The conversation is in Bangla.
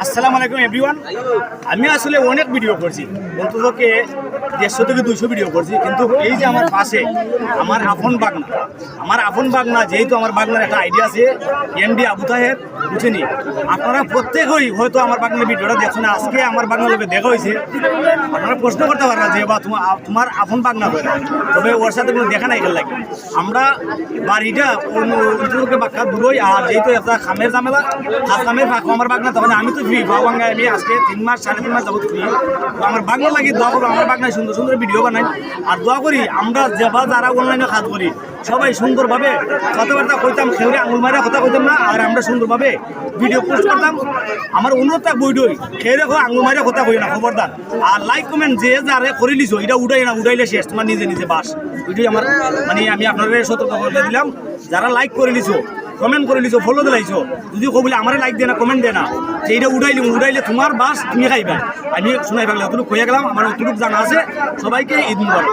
আসসালামু আলাইকুম এভরিওয়ান। আমি আসলে অনেক ভিডিও করছি, অন্ততকে 150 থেকে 200 ভিডিও করছি, কিন্তু এই যে আমার পাশে আমার আপন বাগনা যেহেতু আমার বাগনার একটা আইডিয়া আছে এমডি আবু তাহের, বুঝেনি? আপনারা প্রত্যেকেই হয়তো আমার বাগনার ভিডিওটা দেখছেন। আজকে আমার বাগনার লোকে দেখা হয়েছে, আপনারা প্রশ্ন করতে পারবেন যে বা তোমার আপন বাগনা হয়, তবে ওর সাথে কোনো দেখা নাই লাগে। আমরা বাড়িটা অন্ততকে বাক্কা দূরই, আর যেহেতু একটা খামের ঝামেলা, হাত খামের ফাঁকো আমার বাগনা, তখন আমি তো ফ্রি বাবাঙ্গায় আমি আজকে 3 মাস 3.5 মাস যাবত ফ্রি। তো আমার বাগনা লাগে দোয়া করবো, আমার বাগনায় সুন্দর সুন্দর ভিডিও বানাই। আর দোয়া করি আমরা যারা অনলাইনে কাজ করি সবাই সুন্দরভাবে কথাবার্তা কইতাম, খেয়ে আঙুল মারা কথা কইতাম না, আর আমরা সুন্দরভাবে ভিডিও পোস্ট করতাম। আমার অনুরোধটা বইডই খেয়ে রেখো, আঙুল মারা কথা কই না, খবরদার। আর লাইক কমেন্ট যে যারে করে লিছো এটা উঠাই না, উঠাইলে শেষ, তোমার নিজে নিজে বাস। ওইটাই আমার আমি আপনাদের সতর্ক করে দিলাম। যারা লাইক করে লিছো, কমেন্ট করে লিছো, ফলো দিলাইছো, যদি কবলে আমার লাইক দেয় না, কমেন্ট দেয় না, যে এইটা উঠাইলে তোমার বাস তুমি খাইবা। আমি শোনাই পারলে অতটুকু কইয়া গেলাম, আমার অতটুকু জানা আছে। সবাইকে ঈদ মুবারক।